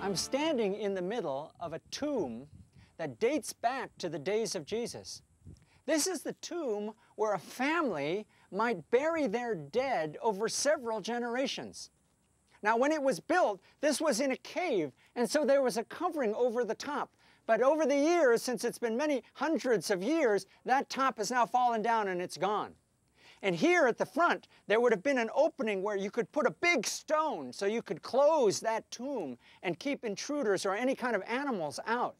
I'm standing in the middle of a tomb that dates back to the days of Jesus. This is the tomb where a family might bury their dead over several generations. Now, when it was built, this was in a cave, and so there was a covering over the top. But over the years, since it's been many hundreds of years, that top has now fallen down and it's gone. And here at the front, there would have been an opening where you could put a big stone so you could close that tomb and keep intruders or any kind of animals out.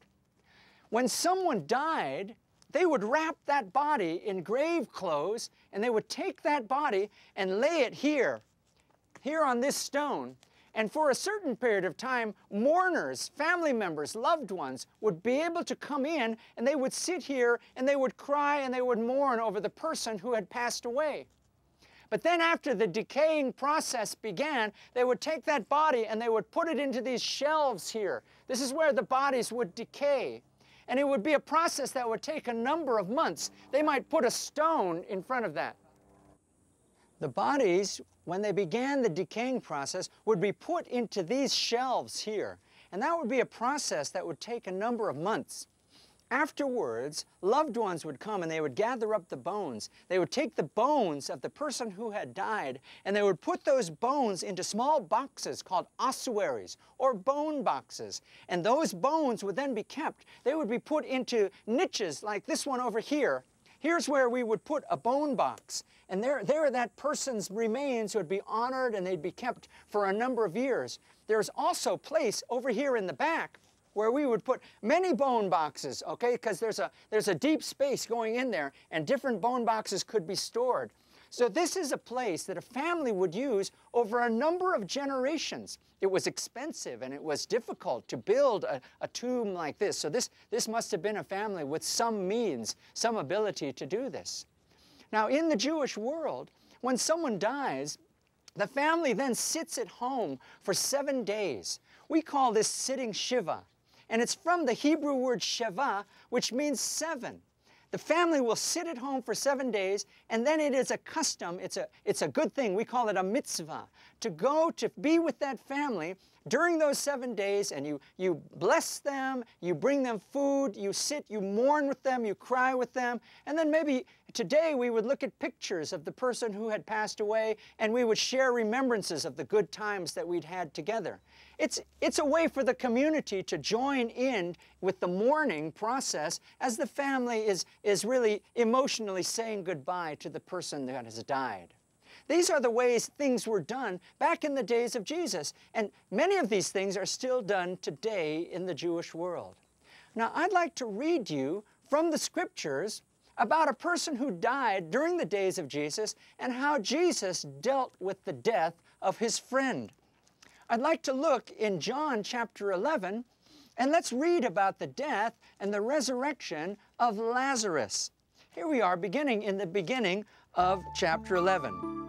When someone died, they would wrap that body in grave clothes, and they would take that body and lay it here on this stone. And for a certain period of time, mourners, family members, loved ones would be able to come in, and they would sit here and they would cry and they would mourn over the person who had passed away. But then after the decaying process began, they would take that body and they would put it into these shelves here. This is where the bodies would decay. And it would be a process that would take a number of months. They might put a stone in front of that. The bodies, when they began the decaying process, would be put into these shelves here. And that would be a process that would take a number of months. Afterwards, loved ones would come and they would gather up the bones. They would take the bones of the person who had died, and they would put those bones into small boxes called ossuaries, or bone boxes. And those bones would then be kept. They would be put into niches like this one over here. Here's where we would put a bone box. And there that person's remains would be honored and they'd be kept for a number of years. There's also a place over here in the back where we would put many bone boxes, okay? Because there's a deep space going in there, and different bone boxes could be stored. So this is a place that a family would use over a number of generations. It was expensive and it was difficult to build a tomb like this. So this must have been a family with some means, some ability to do this. Now, in the Jewish world, when someone dies, the family then sits at home for 7 days. We call this sitting Shiva. And it's from the Hebrew word Sheva, which means 7. The family will sit at home for 7 days, and then it is a custom, it's a good thing, we call it a mitzvah, to go to be with that family during those 7 days, and you bless them, you bring them food, you sit, you mourn with them, you cry with them, and then maybe today we would look at pictures of the person who had passed away, and we would share remembrances of the good times that we'd had together. It's a way for the community to join in with the mourning process as the family is really emotionally saying goodbye to the person that has died. These are the ways things were done back in the days of Jesus, and many of these things are still done today in the Jewish world. Now, I'd like to read you from the scriptures about a person who died during the days of Jesus and how Jesus dealt with the death of his friend. I'd like to look in John chapter 11, and let's read about the death and the resurrection of Lazarus. Here we are, beginning in the beginning of chapter 11.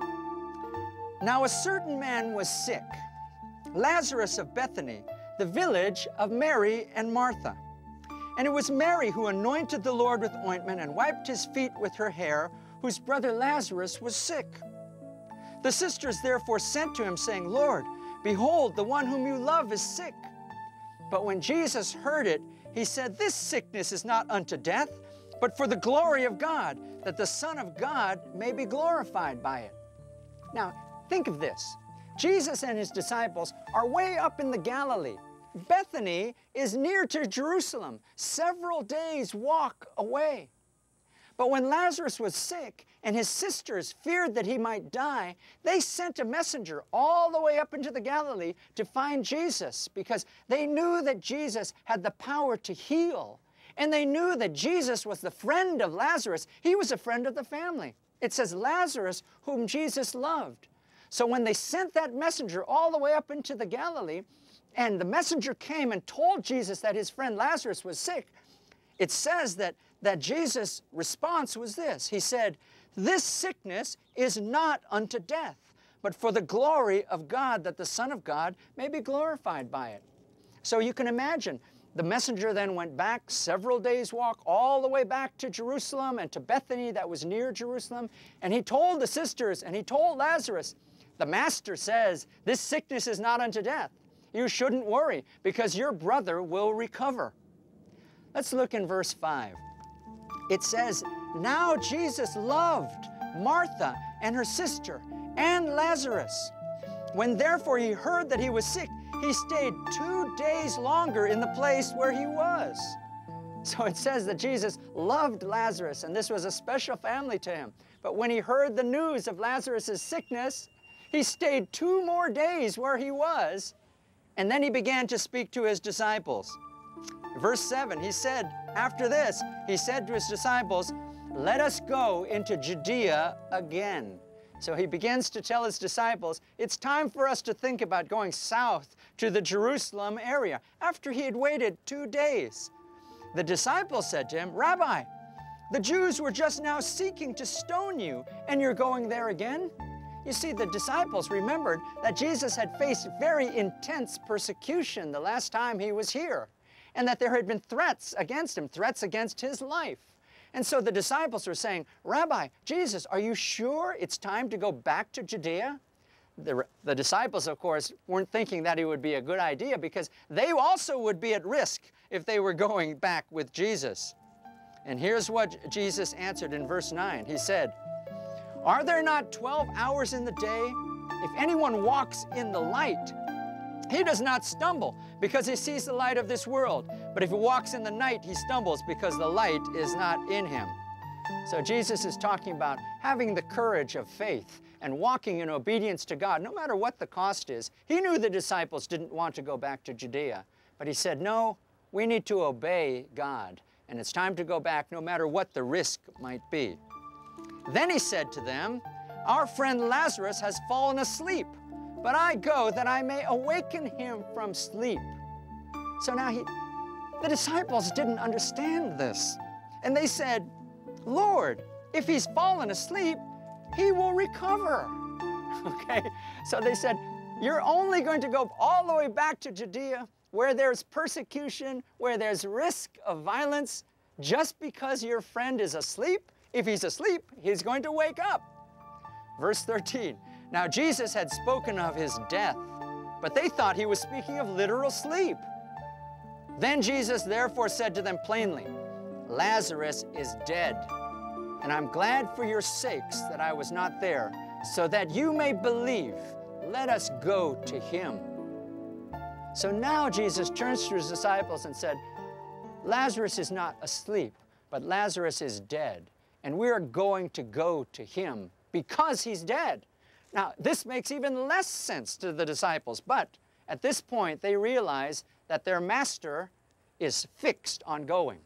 Now a certain man was sick, Lazarus of Bethany, the village of Mary and Martha. And it was Mary who anointed the Lord with ointment and wiped his feet with her hair, whose brother Lazarus was sick. The sisters therefore sent to him, saying, Lord, behold, the one whom you love is sick. But when Jesus heard it, he said, This sickness is not unto death, but for the glory of God, that the Son of God may be glorified by it. Now, think of this. Jesus and his disciples are way up in the Galilee. Bethany is near to Jerusalem, several days' walk away. But when Lazarus was sick and his sisters feared that he might die, they sent a messenger all the way up into the Galilee to find Jesus, because they knew that Jesus had the power to heal. And they knew that Jesus was the friend of Lazarus. He was a friend of the family. It says Lazarus, whom Jesus loved. So when they sent that messenger all the way up into the Galilee, and the messenger came and told Jesus that his friend Lazarus was sick, it says that Jesus' response was this. He said, This sickness is not unto death, but for the glory of God, that the Son of God may be glorified by it. So you can imagine, the messenger then went back several days' walk all the way back to Jerusalem and to Bethany that was near Jerusalem, and he told the sisters and he told Lazarus, the Master says, this sickness is not unto death. you shouldn't worry because your brother will recover. Let's look in verse 5. It says, now Jesus loved Martha and her sister and Lazarus. When therefore he heard that he was sick, he stayed 2 days longer in the place where he was. So it says that Jesus loved Lazarus, and this was a special family to him. But when he heard the news of Lazarus' sickness, he stayed 2 more days where he was, and then he began to speak to his disciples. Verse 7, he said, after this, he said to his disciples, let us go into Judea again. So he begins to tell his disciples, it's time for us to think about going south to the Jerusalem area, after he had waited 2 days. The disciples said to him, Rabbi, the Jews were just now seeking to stone you, and you're going there again? You see, the disciples remembered that Jesus had faced very intense persecution the last time he was here, and that there had been threats against him, threats against his life. And so the disciples were saying, Rabbi, Jesus, are you sure it's time to go back to Judea? The disciples, of course, weren't thinking that it would be a good idea because they also would be at risk if they were going back with Jesus. And here's what Jesus answered in verse 9. He said, are there not 12 hours in the day? If anyone walks in the light, he does not stumble because he sees the light of this world. But if he walks in the night, he stumbles because the light is not in him. So Jesus is talking about having the courage of faith and walking in obedience to God, no matter what the cost is. He knew the disciples didn't want to go back to Judea, but he said, no, we need to obey God, and it's time to go back no matter what the risk might be. Then he said to them, our friend Lazarus has fallen asleep, but I go that I may awaken him from sleep. So now the disciples didn't understand this. And they said, Lord, if he's fallen asleep, he will recover. Okay, so they said, you're only going to go all the way back to Judea where there's persecution, where there's risk of violence, just because your friend is asleep? If he's asleep, he's going to wake up. Verse 13. Now Jesus had spoken of his death, but they thought he was speaking of literal sleep. Then Jesus therefore said to them plainly, Lazarus is dead, and I'm glad for your sakes that I was not there, so that you may believe. Let us go to him. So now Jesus turns to his disciples and said, Lazarus is not asleep, but Lazarus is dead, and we are going to go to him because he's dead. Now, this makes even less sense to the disciples, but at this point, they realize that their master is fixed on going,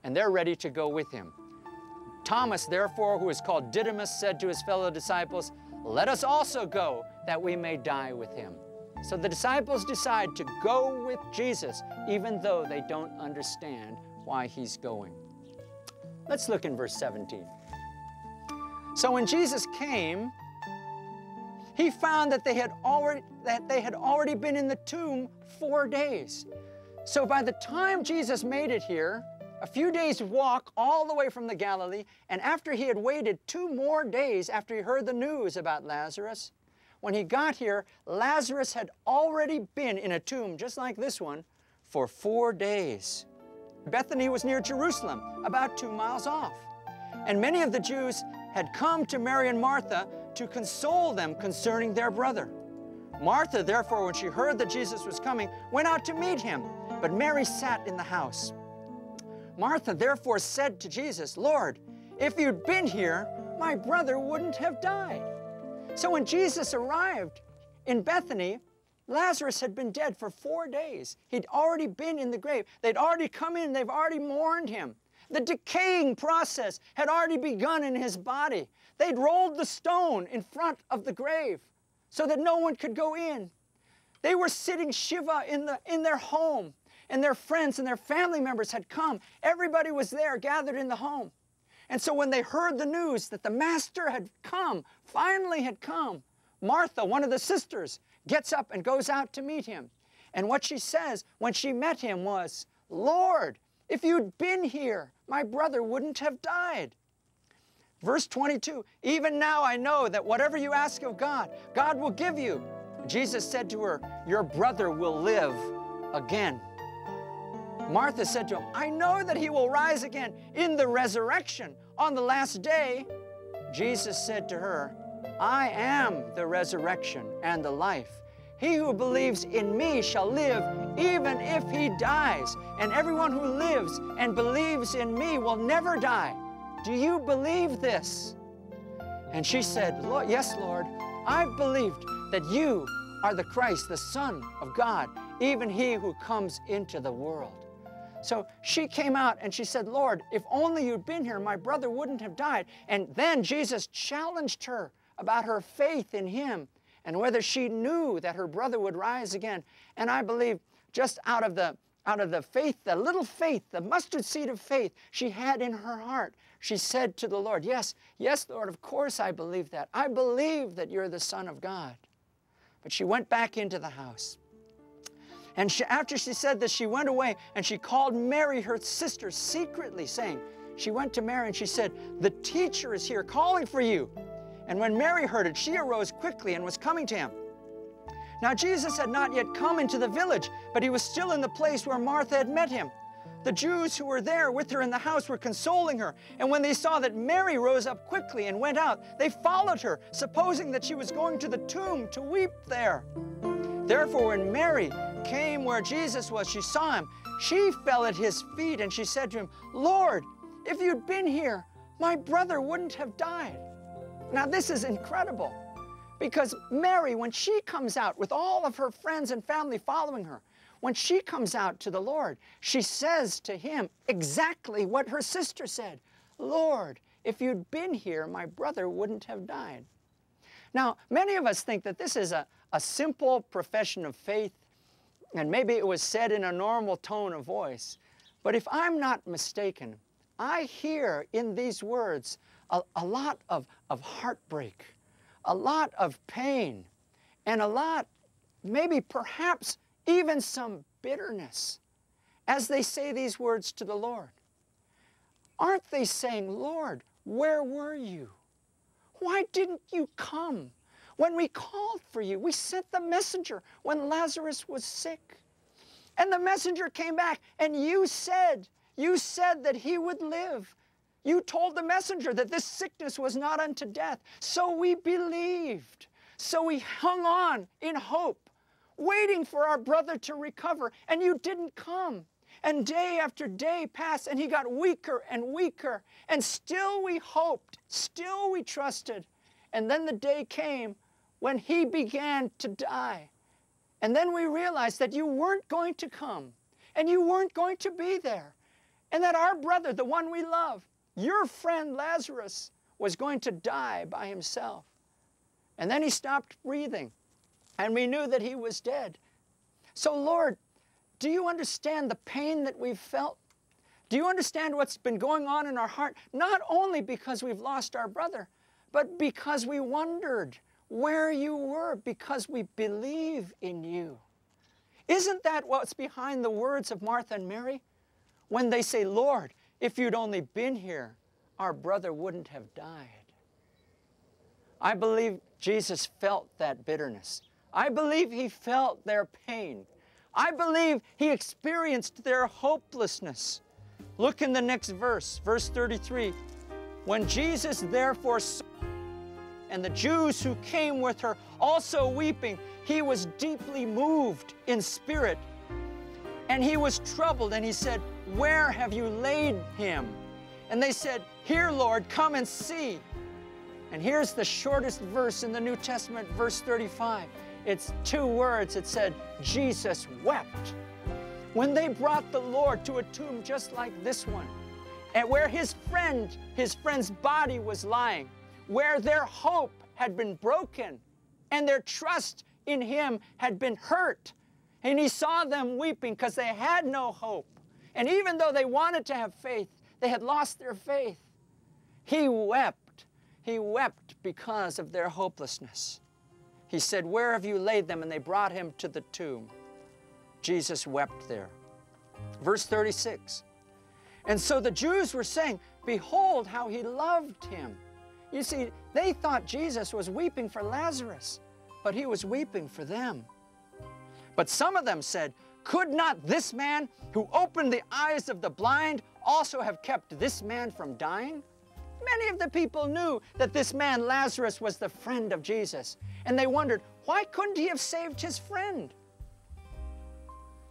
and they're ready to go with him. Thomas, therefore, who is called Didymus, said to his fellow disciples, let us also go, that we may die with him. So the disciples decide to go with Jesus, even though they don't understand why he's going. Let's look in verse 17. So when Jesus came, he found that they had already been in the tomb 4 days. So by the time Jesus made it here, a few days walk all the way from the Galilee, and after he had waited 2 more days after he heard the news about Lazarus, when he got here, Lazarus had already been in a tomb just like this one for 4 days. Bethany was near Jerusalem, about 2 miles off. And many of the Jews had come to Mary and Martha to console them concerning their brother. Martha, therefore, when she heard that Jesus was coming, went out to meet him, but Mary sat in the house. Martha, therefore, said to Jesus, Lord, if you'd been here, my brother wouldn't have died. So when Jesus arrived in Bethany, Lazarus had been dead for 4 days. He'd already been in the grave. They'd already come in. They've already mourned him. The decaying process had already begun in his body. They'd rolled the stone in front of the grave so that no one could go in. They were sitting Shiva in their home, and their friends and their family members had come. Everybody was there, gathered in the home. And so when they heard the news that the Master had come, finally had come, Martha, one of the sisters, gets up and goes out to meet him. And what she says when she met him was, Lord, if you'd been here, my brother wouldn't have died. Verse 22, even now I know that whatever you ask of God, God will give you. Jesus said to her, "Your brother will live again." Martha said to him, "I know that he will rise again in the resurrection on the last day." Jesus said to her, "I am the resurrection and the life. He who believes in me shall live even if he dies, and everyone who lives and believes in me will never die. Do you believe this?" And she said, "Yes, Lord, I've believed that you are the Christ, the Son of God, even he who comes into the world." So she came out and she said, "Lord, if only you'd been here, my brother wouldn't have died." And then Jesus challenged her about her faith in him and whether she knew that her brother would rise again. And I believe just out of the faith, the little faith, the mustard seed of faith she had in her heart, she said to the Lord, "Yes, yes, Lord, of course I believe that. I believe that you're the Son of God." But she went back into the house. And after she said this, she went away and she called Mary, her sister, secretly, saying, she went to Mary and she said, "The teacher is here calling for you." And when Mary heard it, she arose quickly and was coming to him. Now Jesus had not yet come into the village, but he was still in the place where Martha had met him. The Jews who were there with her in the house were consoling her, and when they saw that Mary rose up quickly and went out, they followed her, supposing that she was going to the tomb to weep there. Therefore, when Mary came where Jesus was, she saw him. She fell at his feet, and she said to him, "Lord, if you'd been here, my brother wouldn't have died." Now, this is incredible, because Mary, when she comes out with all of her friends and family following her, when she comes out to the Lord, she says to him exactly what her sister said, "Lord, if you'd been here, my brother wouldn't have died." Now, many of us think that this is a simple profession of faith, and maybe it was said in a normal tone of voice. But if I'm not mistaken, I hear in these words a lot of heartbreak, a lot of pain, and a lot, maybe perhaps even some bitterness as they say these words to the Lord. Aren't they saying, "Lord, where were you? Why didn't you come? When we called for you, we sent the messenger when Lazarus was sick. And the messenger came back, and you said that he would live. You told the messenger that this sickness was not unto death. So we believed. So we hung on in hope, waiting for our brother to recover, and you didn't come. And day after day passed, and he got weaker and weaker, and still we hoped, still we trusted. And then the day came when he began to die. And then we realized that you weren't going to come, and you weren't going to be there, and that our brother, the one we love, your friend Lazarus, was going to die by himself." And then he stopped breathing, and we knew that he was dead. So, Lord, do you understand the pain that we've felt? Do you understand what's been going on in our heart? Not only because we've lost our brother, but because we wondered where you were, because we believe in you. Isn't that what's behind the words of Martha and Mary when they say, "Lord, if you'd only been here, our brother wouldn't have died"? I believe Jesus felt that bitterness. I believe he felt their pain. I believe he experienced their hopelessness. Look in the next verse, verse 33. When Jesus therefore saw, and the Jews who came with her also weeping, he was deeply moved in spirit. And he was troubled, and he said, "Where have you laid him?" And they said, "Here, Lord, come and see." And here's the shortest verse in the New Testament, verse 35. It's 2 words. It said, Jesus wept. When they brought the Lord to a tomb just like this one, and where his friend's body was lying, where their hope had been broken and their trust in him had been hurt, and he saw them weeping because they had no hope. And even though they wanted to have faith, they had lost their faith. He wept. He wept because of their hopelessness. He said, "Where have you laid them?" And they brought him to the tomb. Jesus wept there. Verse 36. And so the Jews were saying, "Behold how he loved him." You see, they thought Jesus was weeping for Lazarus, but he was weeping for them. But some of them said, "Could not this man who opened the eyes of the blind also have kept this man from dying?" Many of the people knew that this man, Lazarus, was the friend of Jesus, and they wondered, why couldn't he have saved his friend?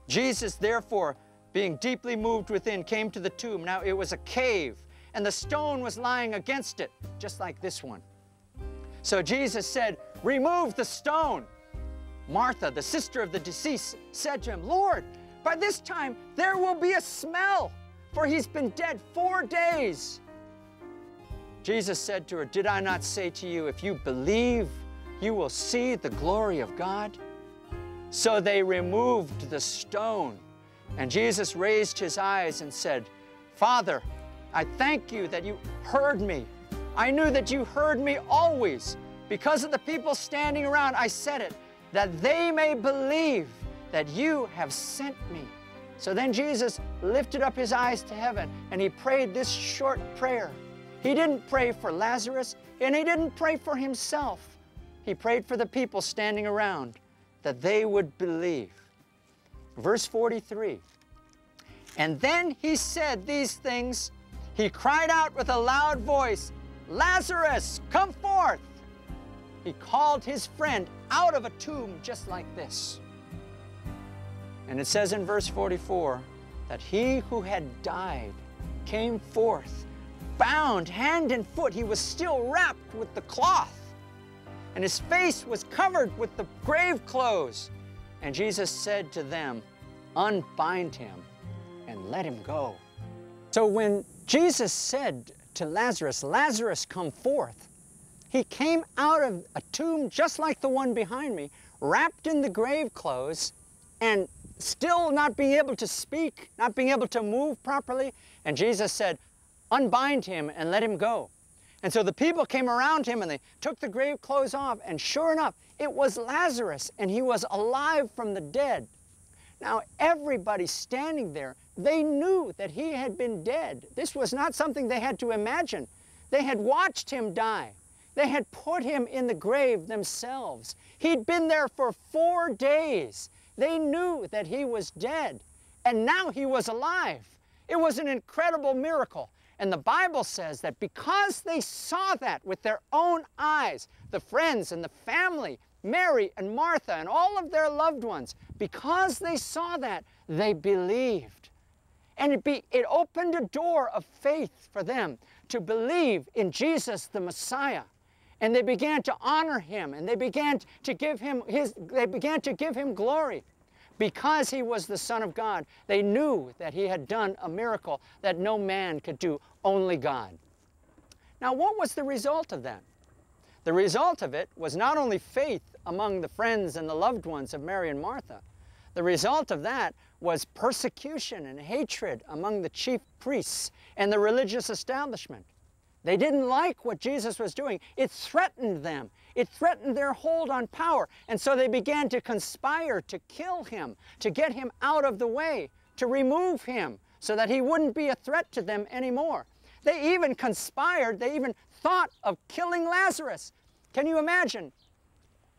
Jesus, therefore, being deeply moved within, came to the tomb. Now it was a cave, and the stone was lying against it, just like this one. So Jesus said, "Remove the stone." Martha, the sister of the deceased, said to him, "Lord, by this time there will be a smell, for he's been dead 4 days." Jesus said to her, "Did I not say to you, if you believe, you will see the glory of God?" So they removed the stone, and Jesus raised his eyes and said, "Father, I thank you that you heard me. I knew that you heard me always. Because of the people standing around, I said it, that they may believe that you have sent me." So then Jesus lifted up his eyes to heaven, and he prayed this short prayer. He didn't pray for Lazarus, and he didn't pray for himself. He prayed for the people standing around, that they would believe. Verse 43, "And then he said these things. He cried out with a loud voice, 'Lazarus, come forth!' He called his friend out of a tomb just like this." And it says in verse 44 that he who had died came forth, bound hand and foot. He was still wrapped with the cloth, and his face was covered with the grave clothes. And Jesus said to them, "Unbind him and let him go." So when Jesus said to Lazarus, "Lazarus, come forth," he came out of a tomb just like the one behind me, wrapped in the grave clothes, and still not being able to speak, not being able to move properly. And Jesus said, "Unbind him and let him go." And so the people came around him and they took the grave clothes off, and sure enough, it was Lazarus, and he was alive from the dead. Now everybody standing there, they knew that he had been dead. This was not something they had to imagine. They had watched him die. They had put him in the grave themselves. He'd been there for 4 days. They knew that he was dead, and now he was alive. It was an incredible miracle. And the Bible says that because they saw that with their own eyes, the friends and the family, Mary and Martha and all of their loved ones, because they saw that, they believed. And it opened a door of faith for them to believe in Jesus the Messiah. And they began to honor him, and they began to give him glory. Because he was the Son of God, they knew that he had done a miracle that no man could do, only God. Now, what was the result of that? The result of it was not only faith among the friends and the loved ones of Mary and Martha. The result of that was persecution and hatred among the chief priests and the religious establishment. They didn't like what Jesus was doing. It threatened them. It threatened their hold on power. And so they began to conspire to kill him, to get him out of the way, to remove him so that he wouldn't be a threat to them anymore. They even conspired, they even thought of killing Lazarus. Can you imagine?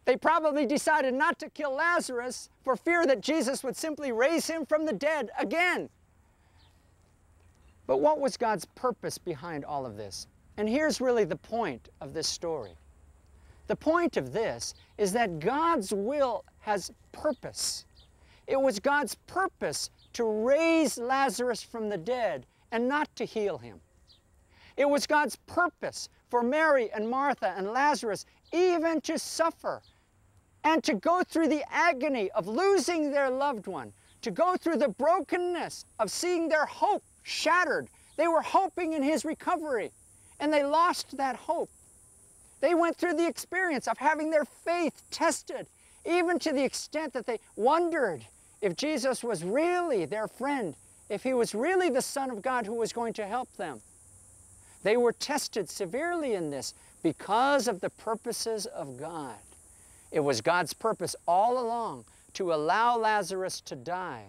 They probably decided not to kill Lazarus for fear that Jesus would simply raise him from the dead again. But what was God's purpose behind all of this? And here's really the point of this story. The point of this is that God's will has purpose. It was God's purpose to raise Lazarus from the dead and not to heal him. It was God's purpose for Mary and Martha and Lazarus even to suffer and to go through the agony of losing their loved one, to go through the brokenness of seeing their hope shattered. They were hoping in his recovery, and they lost that hope. They went through the experience of having their faith tested, even to the extent that they wondered if Jesus was really their friend, if he was really the Son of God who was going to help them. They were tested severely in this because of the purposes of God. It was God's purpose all along to allow Lazarus to die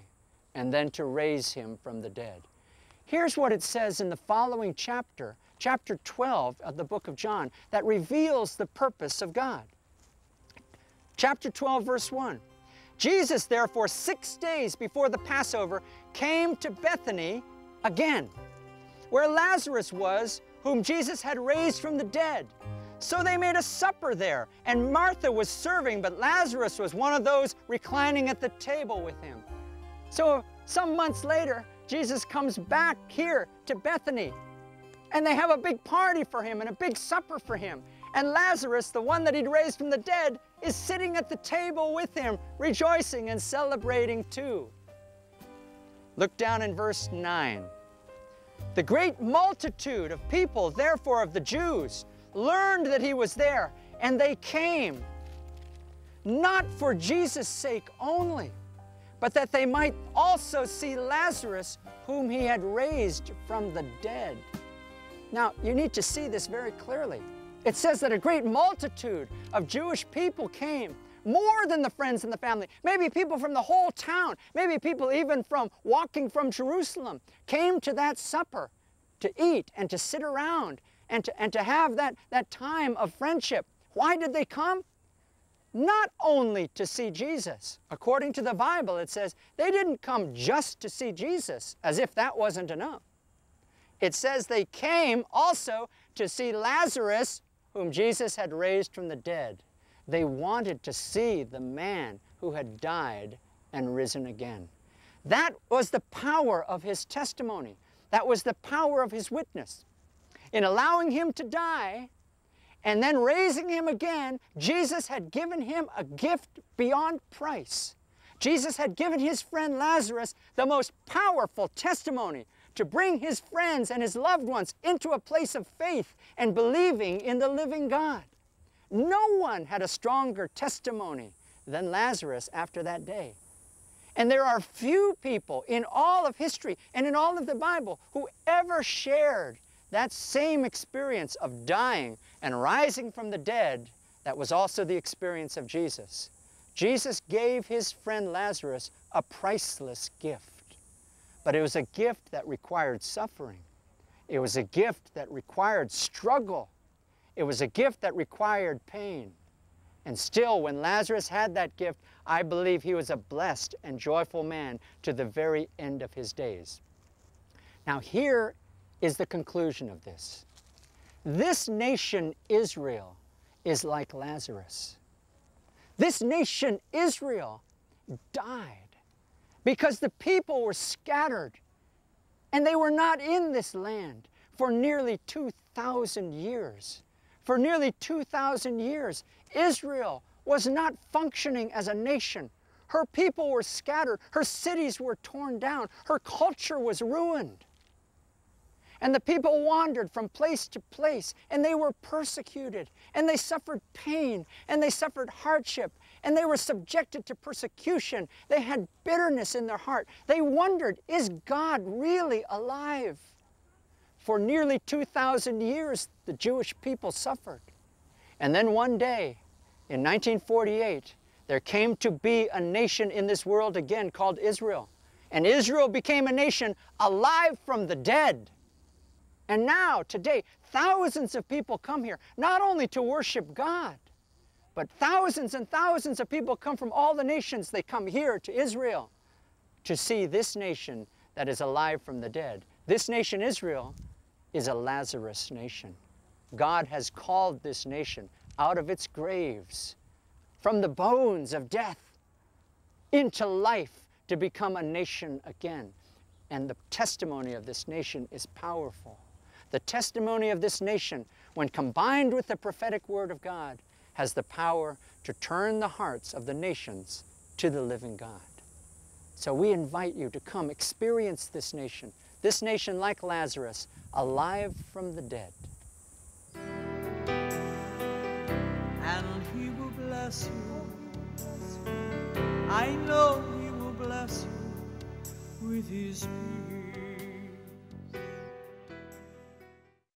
and then to raise him from the dead. Here's what it says in the following chapter, chapter 12 of the book of John, that reveals the purpose of God. Chapter 12, verse 1. Jesus, therefore, 6 days before the Passover, came to Bethany again, where Lazarus was, whom Jesus had raised from the dead. So they made a supper there, and Martha was serving, but Lazarus was one of those reclining at the table with him. So some months later, Jesus comes back here to Bethany, and they have a big party for him and a big supper for him. And Lazarus, the one that he'd raised from the dead, is sitting at the table with him, rejoicing and celebrating too. Look down in verse 9. The great multitude of people, therefore, of the Jews, learned that he was there, and they came, not for Jesus' sake only, but that they might also see Lazarus, whom he had raised from the dead. Now, you need to see this very clearly. It says that a great multitude of Jewish people came, more than the friends and the family. Maybe people from the whole town, maybe people even from walking from Jerusalem, came to that supper to eat and to sit around and to have that time of friendship. Why did they come? Not only to see Jesus. According to the Bible, it says they didn't come just to see Jesus, as if that wasn't enough. It says they came also to see Lazarus, whom Jesus had raised from the dead. They wanted to see the man who had died and risen again. That was the power of his testimony. That was the power of his witness. In allowing him to die and then raising him again, Jesus had given him a gift beyond price. Jesus had given his friend Lazarus the most powerful testimony to bring his friends and his loved ones into a place of faith and believing in the living God. No one had a stronger testimony than Lazarus after that day. And there are few people in all of history and in all of the Bible who ever shared that same experience of dying and rising from the dead that was also the experience of Jesus. Jesus gave his friend Lazarus a priceless gift. But it was a gift that required suffering. It was a gift that required struggle. It was a gift that required pain. And still, when Lazarus had that gift, I believe he was a blessed and joyful man to the very end of his days. Now, here is the conclusion of this. This nation, Israel, is like Lazarus. This nation, Israel, died because the people were scattered and they were not in this land for nearly 2,000 years. For nearly 2,000 years, Israel was not functioning as a nation. Her people were scattered. Her cities were torn down. Her culture was ruined. And the people wandered from place to place, and they were persecuted, and they suffered pain, and they suffered hardship, and they were subjected to persecution. They had bitterness in their heart. They wondered, is God really alive? For nearly 2,000 years, the Jewish people suffered. And then one day, in 1948, there came to be a nation in this world again called Israel. And Israel became a nation alive from the dead. And now, today, thousands of people come here, not only to worship God, but thousands and thousands of people come from all the nations. They come here to Israel to see this nation that is alive from the dead. This nation, Israel, is a Lazarus nation. God has called this nation out of its graves, from the bones of death, into life to become a nation again. And the testimony of this nation is powerful. The testimony of this nation, when combined with the prophetic word of God, has the power to turn the hearts of the nations to the living God. So we invite you to come experience this nation like Lazarus, alive from the dead. And he will bless you. I know he will bless you with his peace.